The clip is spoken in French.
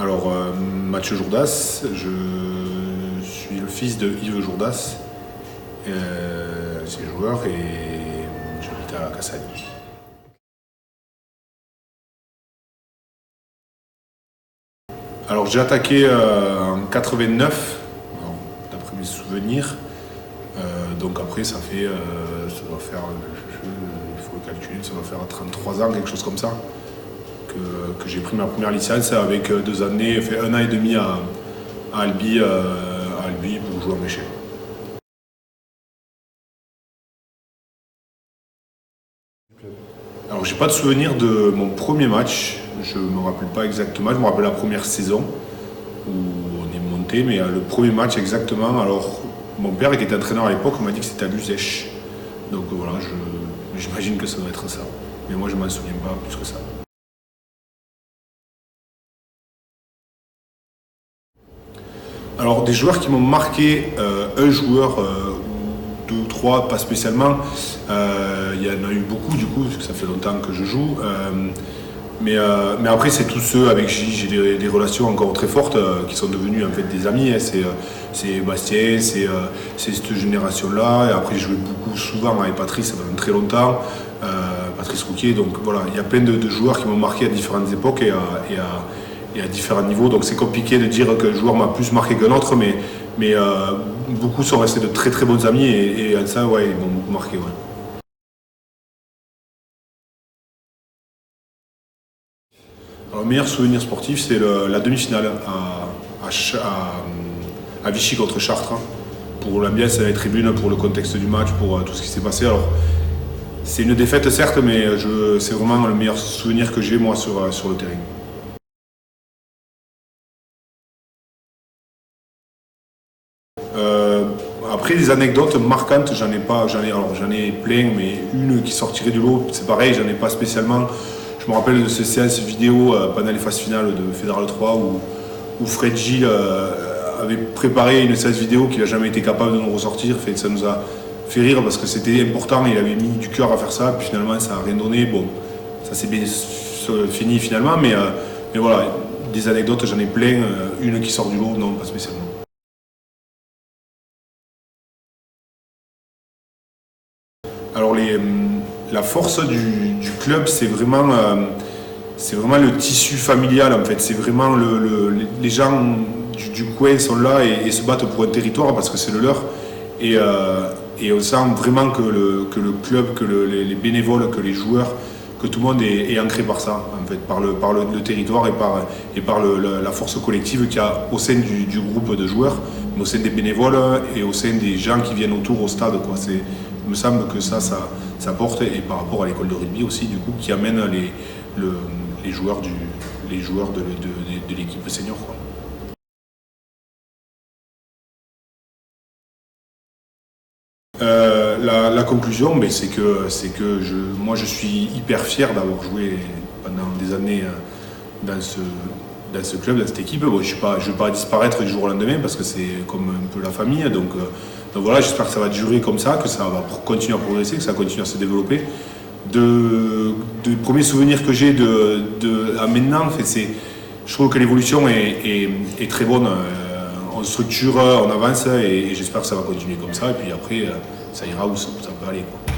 Alors, Mathieu Jourdas, je suis le fils de Yves Jourdas, c'est joueur, et j'habite à Cassagne. Alors j'ai attaqué en 89, d'après mes souvenirs. Donc après ça fait, ça doit faire, il faut le calculer, ça doit faire 33 ans, quelque chose comme ça, que j'ai pris ma première licence avec 2 années, fait 1 an et demi à Albi pour jouer en échec. Alors j'ai pas de souvenir de mon premier match, je me rappelle pas exactement, je me rappelle la première saison où on est monté, mais le premier match exactement, alors mon père qui était entraîneur à l'époque m'a dit que c'était à Luzèche. Donc voilà, j'imagine que ça doit être ça. Mais moi je m'en souviens pas plus que ça. Alors des joueurs qui m'ont marqué, un joueur ou 2 ou 3, pas spécialement. Il y en a eu beaucoup du coup, parce que ça fait longtemps que je joue. Mais après, c'est tous ceux avec qui j'ai des relations encore très fortes, qui sont devenus en fait des amis. C'est Bastien, c'est cette génération-là. Et après, j'ai joué souvent avec Patrice pendant très longtemps, Patrice Rouquier. Donc voilà, il y a plein de joueurs qui m'ont marqué à différentes époques et à différents niveaux. Donc c'est compliqué de dire qu'un joueur m'a plus marqué qu'un autre, mais beaucoup sont restés de très très bons amis et ça, ouais, ils m'ont beaucoup marqué. Ouais. Alors, le meilleur souvenir sportif, c'est la demi-finale à Vichy contre Chartres, pour l'ambiance à la tribune, pour le contexte du match, pour tout ce qui s'est passé. Alors, c'est une défaite certes, mais c'est vraiment le meilleur souvenir que j'ai moi sur le terrain. Après, des anecdotes marquantes, j'en ai plein, mais une qui sortirait du lot, c'est pareil, j'en ai pas spécialement. Je me rappelle de ces séances vidéo pendant les phases finales de Fédéral 3 où Fred Gilles avait préparé une séance vidéo qu'il n'a jamais été capable de nous ressortir. Ça nous a fait rire parce que c'était important, il avait mis du cœur à faire ça, puis finalement ça n'a rien donné. Bon, ça s'est bien fini finalement, mais voilà, des anecdotes j'en ai plein, une qui sort du lot, non, pas spécialement. Alors la force du club, c'est vraiment le tissu familial en fait. C'est vraiment les gens du coin sont là et se battent pour un territoire parce que c'est le leur. Et on sent vraiment que le club, que les bénévoles, que les joueurs, que tout le monde est ancré par ça, en fait, par le territoire et par la force collective qu'il y a au sein du groupe de joueurs, mais au sein des bénévoles et au sein des gens qui viennent autour au stade, quoi. Il me semble que ça porte, et par rapport à l'école de rugby aussi, du coup, qui amène les joueurs de l'équipe senior, quoi. La conclusion, c'est que moi je suis hyper fier d'avoir joué pendant des années dans ce club, dans cette équipe. Bon, je ne vais pas disparaître du jour au lendemain parce que c'est comme un peu la famille. Donc voilà, j'espère que ça va durer comme ça, que ça va continuer à progresser, que ça va continuer à se développer. De premiers souvenirs que j'ai à maintenant, en fait, je trouve que l'évolution est très bonne. On structure, on avance et j'espère que ça va continuer comme ça. Et puis après, ça ira où ça peut aller, quoi.